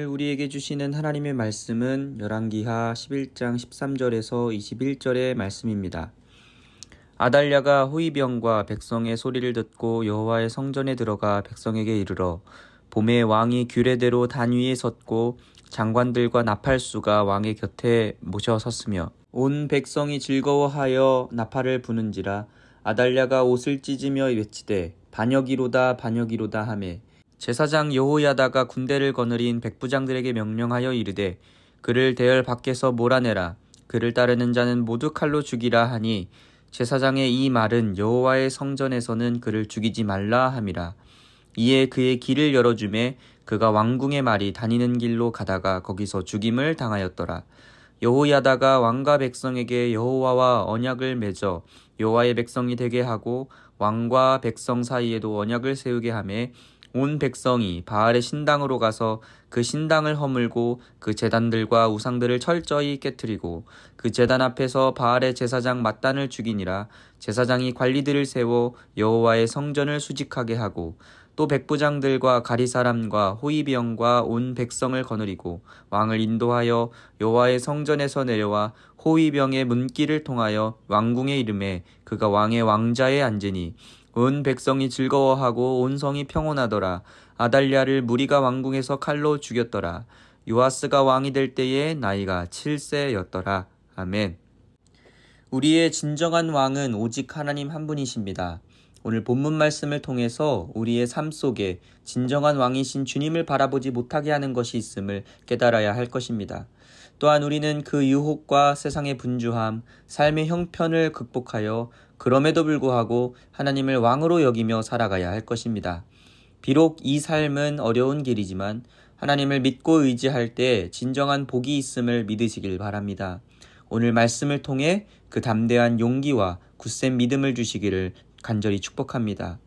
오늘 우리에게 주시는 하나님의 말씀은 열왕기하 11장 13절에서 21절의 말씀입니다. 아달랴가 호위병과 백성의 소리를 듣고 여호와의 성전에 들어가 백성에게 이르러 봄에 왕이 규례대로 단 위에 섰고 장관들과 나팔수가 왕의 곁에 모셔 섰으며 온 백성이 즐거워하여 나팔을 부는지라. 아달랴가 옷을 찢으며 외치되 반역이로다 반역이로다 하매 제사장 여호야다가 군대를 거느린 백부장들에게 명령하여 이르되 그를 대열 밖에서 몰아내라. 그를 따르는 자는 모두 칼로 죽이라 하니 제사장의 이 말은 여호와의 성전에서는 그를 죽이지 말라 함이라. 이에 그의 길을 열어주매 그가 왕궁의 말이 다니는 길로 가다가 거기서 죽임을 당하였더라. 여호야다가 왕과 백성에게 여호와와 언약을 맺어 여호와의 백성이 되게 하고 왕과 백성 사이에도 언약을 세우게 하매 온 백성이 바알의 신당으로 가서 그 신당을 허물고 그 제단들과 우상들을 철저히 깨뜨리고 그 제단 앞에서 바알의 제사장 mat단을 죽이니라. 제사장이 관리들을 세워 여호와의 성전을 수직하게 하고 또 백부장들과 가리사람과 호위병과 온 백성을 거느리고 왕을 인도하여 여호와의 성전에서 내려와 호위병의 문길을 통하여 왕궁에 이르매 그가 왕의 왕자에 앉으니 온 백성이 즐거워하고 온 성이 평온하더라. 아달랴를 무리가 왕궁에서 칼로 죽였더라. 요아스가 왕이 될 때에 나이가 7세였더라. 아멘. 우리의 진정한 왕은 오직 하나님 한 분이십니다. 오늘 본문 말씀을 통해서 우리의 삶 속에 진정한 왕이신 주님을 바라보지 못하게 하는 것이 있음을 깨달아야 할 것입니다. 또한 우리는 그 유혹과 세상의 분주함, 삶의 형편을 극복하여 그럼에도 불구하고 하나님을 왕으로 여기며 살아가야 할 것입니다. 비록 이 삶은 어려운 길이지만 하나님을 믿고 의지할 때 진정한 복이 있음을 믿으시길 바랍니다. 오늘 말씀을 통해 그 담대한 용기와 굳센 믿음을 주시기를 간절히 축복합니다.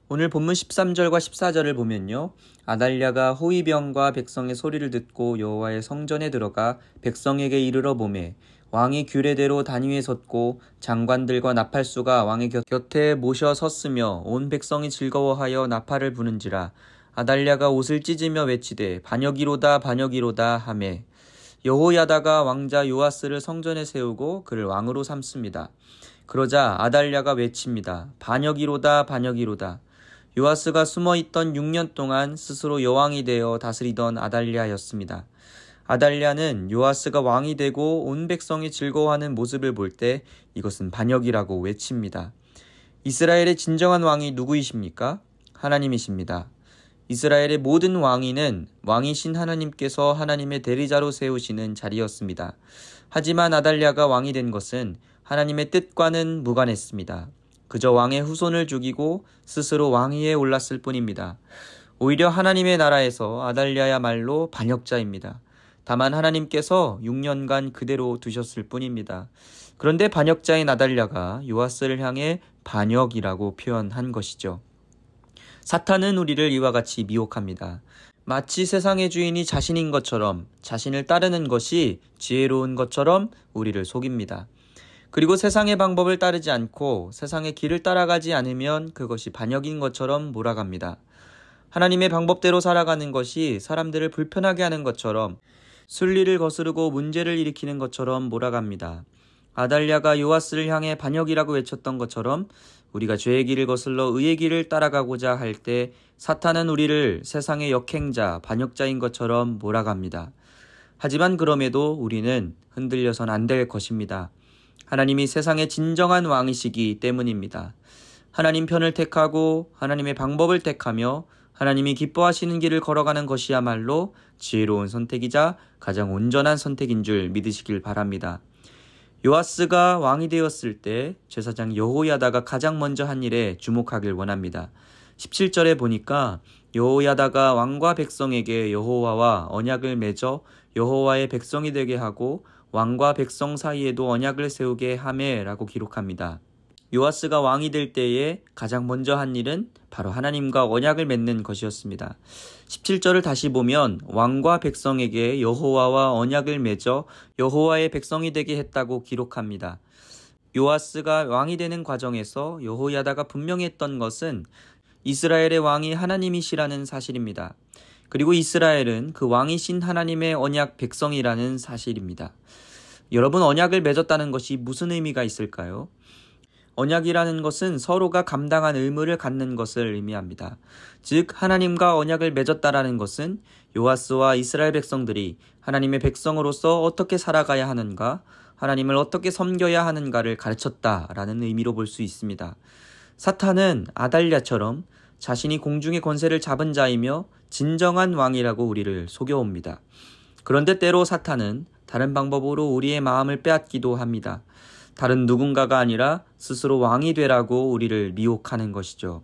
오늘 본문 13절과 14절을 보면요. 아달랴가 호위병과 백성의 소리를 듣고 여호와의 성전에 들어가 백성에게 이르러 보매 왕이 규례대로 단 위에 섰고 장관들과 나팔수가 왕의 곁에 모셔 섰으며 온 백성이 즐거워하여 나팔을 부는지라. 아달랴가 옷을 찢으며 외치되 반역이로다 반역이로다 하매 여호야다가 왕자 요아스를 성전에 세우고 그를 왕으로 삼습니다. 그러자 아달랴가 외칩니다. 반역이로다 반역이로다. 요아스가 숨어있던 6년 동안 스스로 여왕이 되어 다스리던 아달랴였습니다. 아달랴는 요아스가 왕이 되고 온 백성이 즐거워하는 모습을 볼 때 이것은 반역이라고 외칩니다. 이스라엘의 진정한 왕이 누구이십니까? 하나님이십니다. 이스라엘의 모든 왕위는 왕이신 하나님께서 하나님의 대리자로 세우시는 자리였습니다. 하지만 아달랴가 왕이 된 것은 하나님의 뜻과는 무관했습니다. 그저 왕의 후손을 죽이고 스스로 왕위에 올랐을 뿐입니다. 오히려 하나님의 나라에서 아달랴야말로 반역자입니다. 다만 하나님께서 6년간 그대로 두셨을 뿐입니다. 그런데 반역자인 아달랴가 요아스를 향해 반역이라고 표현한 것이죠. 사탄은 우리를 이와 같이 미혹합니다. 마치 세상의 주인이 자신인 것처럼 자신을 따르는 것이 지혜로운 것처럼 우리를 속입니다. 그리고 세상의 방법을 따르지 않고 세상의 길을 따라가지 않으면 그것이 반역인 것처럼 몰아갑니다. 하나님의 방법대로 살아가는 것이 사람들을 불편하게 하는 것처럼 순리를 거스르고 문제를 일으키는 것처럼 몰아갑니다. 아달랴가 요아스를 향해 반역이라고 외쳤던 것처럼 우리가 죄의 길을 거슬러 의의 길을 따라가고자 할 때 사탄은 우리를 세상의 역행자, 반역자인 것처럼 몰아갑니다. 하지만 그럼에도 우리는 흔들려선 안 될 것입니다. 하나님이 세상의 진정한 왕이시기 때문입니다. 하나님 편을 택하고 하나님의 방법을 택하며 하나님이 기뻐하시는 길을 걸어가는 것이야말로 지혜로운 선택이자 가장 온전한 선택인 줄 믿으시길 바랍니다. 요아스가 왕이 되었을 때 제사장 여호야다가 가장 먼저 한 일에 주목하길 원합니다. 17절에 보니까 여호야다가 왕과 백성에게 여호와와 언약을 맺어 여호와의 백성이 되게 하고 왕과 백성 사이에도 언약을 세우게 하매라고 기록합니다. 요아스가 왕이 될 때에 가장 먼저 한 일은 바로 하나님과 언약을 맺는 것이었습니다. 17절을 다시 보면 왕과 백성에게 여호와와 언약을 맺어 여호와의 백성이 되게 했다고 기록합니다. 요아스가 왕이 되는 과정에서 여호야다가 분명히 했던 것은 이스라엘의 왕이 하나님이시라는 사실입니다. 그리고 이스라엘은 그 왕이신 하나님의 언약 백성이라는 사실입니다. 여러분, 언약을 맺었다는 것이 무슨 의미가 있을까요? 언약이라는 것은 서로가 감당한 의무를 갖는 것을 의미합니다. 즉, 하나님과 언약을 맺었다라는 것은 요아스와 이스라엘 백성들이 하나님의 백성으로서 어떻게 살아가야 하는가, 하나님을 어떻게 섬겨야 하는가를 가르쳤다라는 의미로 볼 수 있습니다. 사탄은 아달랴처럼 자신이 공중의 권세를 잡은 자이며 진정한 왕이라고 우리를 속여옵니다. 그런데 때로 사탄은 다른 방법으로 우리의 마음을 빼앗기도 합니다. 다른 누군가가 아니라 스스로 왕이 되라고 우리를 미혹하는 것이죠.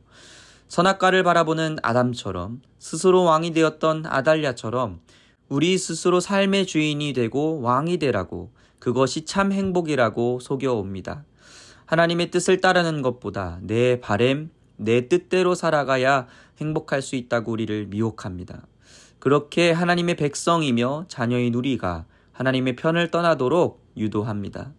선악과를 바라보는 아담처럼, 스스로 왕이 되었던 아달랴처럼 우리 스스로 삶의 주인이 되고 왕이 되라고, 그것이 참 행복이라고 속여옵니다. 하나님의 뜻을 따르는 것보다 내 바램, 내 뜻대로 살아가야 행복할 수 있다고 우리를 미혹합니다. 그렇게 하나님의 백성이며 자녀인 우리가 하나님의 편을 떠나도록 유도합니다.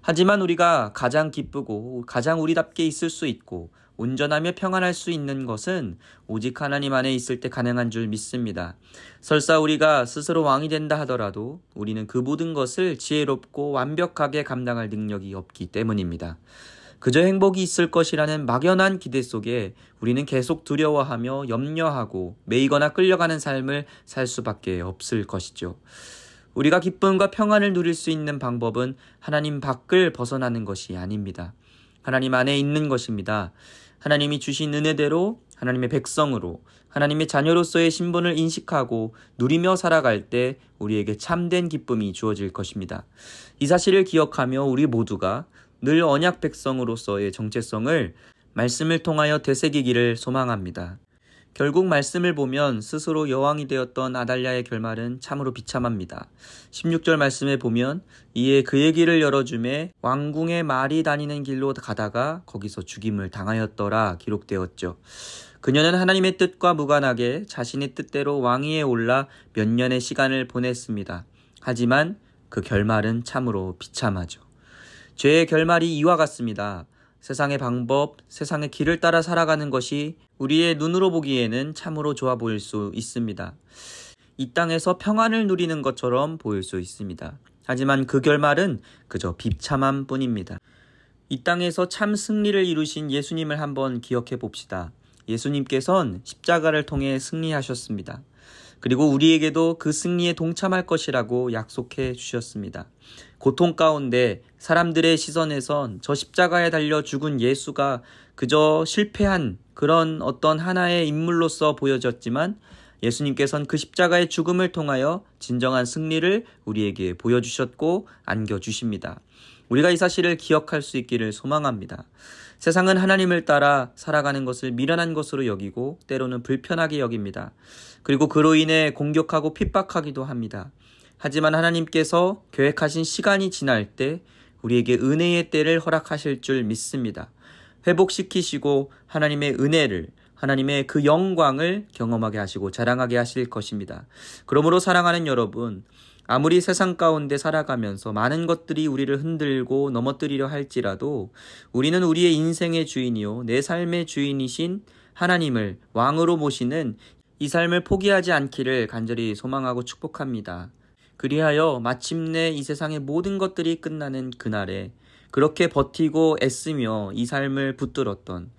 하지만 우리가 가장 기쁘고 가장 우리답게 있을 수 있고 온전하며 평안할 수 있는 것은 오직 하나님 안에 있을 때 가능한 줄 믿습니다. 설사 우리가 스스로 왕이 된다 하더라도 우리는 그 모든 것을 지혜롭고 완벽하게 감당할 능력이 없기 때문입니다. 그저 행복이 있을 것이라는 막연한 기대 속에 우리는 계속 두려워하며 염려하고 매이거나 끌려가는 삶을 살 수밖에 없을 것이죠. 우리가 기쁨과 평안을 누릴 수 있는 방법은 하나님 밖을 벗어나는 것이 아닙니다. 하나님 안에 있는 것입니다. 하나님이 주신 은혜대로 하나님의 백성으로 하나님의 자녀로서의 신분을 인식하고 누리며 살아갈 때 우리에게 참된 기쁨이 주어질 것입니다. 이 사실을 기억하며 우리 모두가 늘 언약 백성으로서의 정체성을 말씀을 통하여 되새기기를 소망합니다. 결국 말씀을 보면 스스로 여왕이 되었던 아달랴의 결말은 참으로 비참합니다. 16절 말씀에 보면 이에 그의 길을 열어주매 왕궁의 말이 다니는 길로 가다가 거기서 죽임을 당하였더라 기록되었죠. 그녀는 하나님의 뜻과 무관하게 자신의 뜻대로 왕위에 올라 몇 년의 시간을 보냈습니다. 하지만 그 결말은 참으로 비참하죠. 죄의 결말이 이와 같습니다. 세상의 방법, 세상의 길을 따라 살아가는 것이 우리의 눈으로 보기에는 참으로 좋아 보일 수 있습니다. 이 땅에서 평안을 누리는 것처럼 보일 수 있습니다. 하지만 그 결말은 그저 비참함 뿐입니다. 이 땅에서 참 승리를 이루신 예수님을 한번 기억해 봅시다. 예수님께서는 십자가를 통해 승리하셨습니다. 그리고 우리에게도 그 승리에 동참할 것이라고 약속해 주셨습니다. 고통 가운데 사람들의 시선에선 저 십자가에 달려 죽은 예수가 그저 실패한 그런 어떤 하나의 인물로서 보여졌지만 예수님께서는 그 십자가의 죽음을 통하여 진정한 승리를 우리에게 보여주셨고 안겨주십니다. 우리가 이 사실을 기억할 수 있기를 소망합니다. 세상은 하나님을 따라 살아가는 것을 미련한 것으로 여기고 때로는 불편하게 여깁니다. 그리고 그로 인해 공격하고 핍박하기도 합니다. 하지만 하나님께서 계획하신 시간이 지날 때 우리에게 은혜의 때를 허락하실 줄 믿습니다. 회복시키시고 하나님의 은혜를, 하나님의 그 영광을 경험하게 하시고 자랑하게 하실 것입니다. 그러므로 사랑하는 여러분, 아무리 세상 가운데 살아가면서 많은 것들이 우리를 흔들고 넘어뜨리려 할지라도 우리는 우리의 인생의 주인이요 내 삶의 주인이신 하나님을 왕으로 모시는 이 삶을 포기하지 않기를 간절히 소망하고 축복합니다. 그리하여 마침내 이 세상의 모든 것들이 끝나는 그날에 그렇게 버티고 애쓰며 이 삶을 붙들었던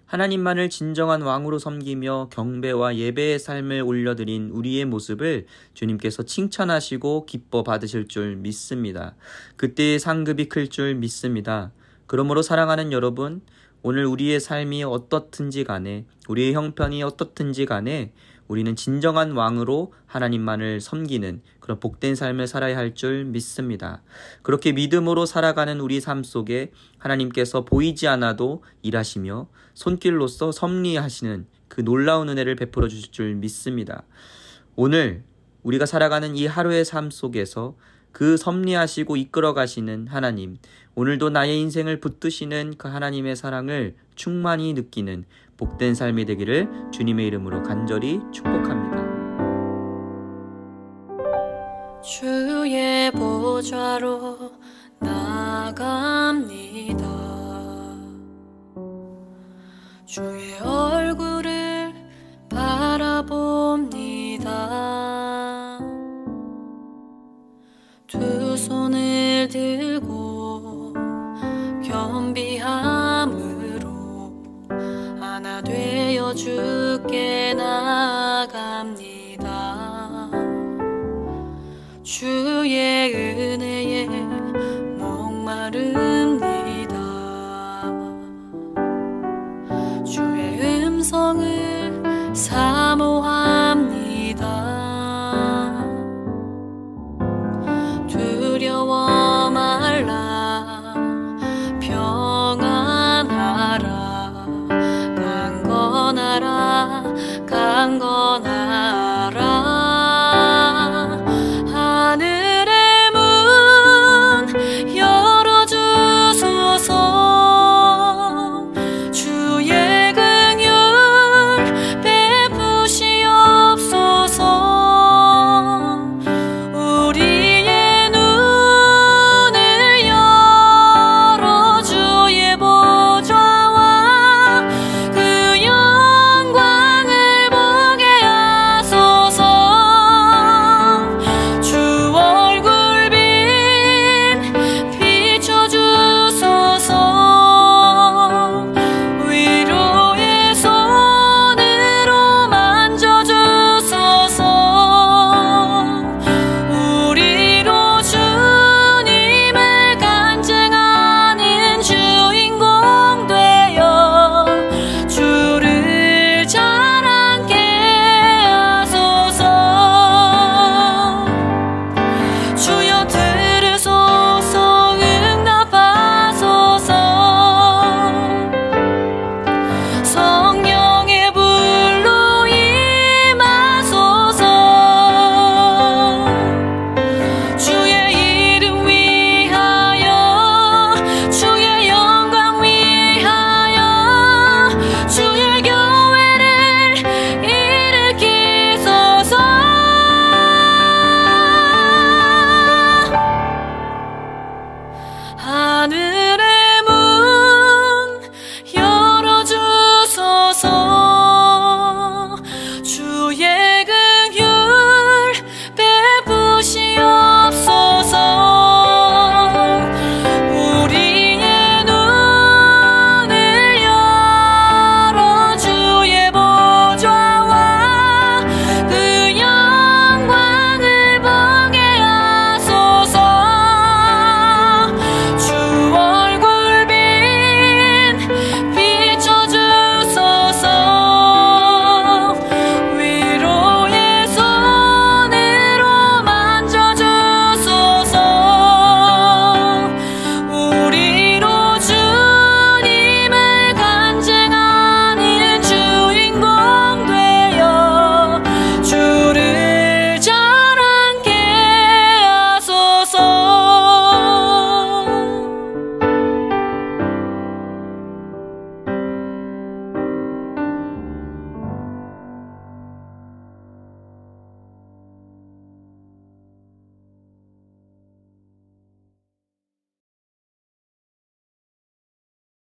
하나님만을 진정한 왕으로 섬기며 경배와 예배의 삶을 올려드린 우리의 모습을 주님께서 칭찬하시고 기뻐 받으실 줄 믿습니다. 그때의 상급이 클 줄 믿습니다. 그러므로 사랑하는 여러분, 오늘 우리의 삶이 어떻든지 간에, 우리의 형편이 어떻든지 간에 우리는 진정한 왕으로 하나님만을 섬기는 그런 복된 삶을 살아야 할 줄 믿습니다. 그렇게 믿음으로 살아가는 우리 삶 속에 하나님께서 보이지 않아도 일하시며 손길로서 섭리하시는 그 놀라운 은혜를 베풀어 주실 줄 믿습니다. 오늘 우리가 살아가는 이 하루의 삶 속에서 그 섭리하시고 이끌어 가시는 하나님, 오늘도 나의 인생을 붙드시는 그 하나님의 사랑을 충만히 느끼는 복된 삶이 되기를 주님의 이름으로 간절히 축복합니다. 주의 보좌로 나아갑니다. 주의 얼굴을 바라봅니다. 두 손을 들고 겸비함으로 하나 되어 주께 나아갑니다. 주의 은혜에 목마른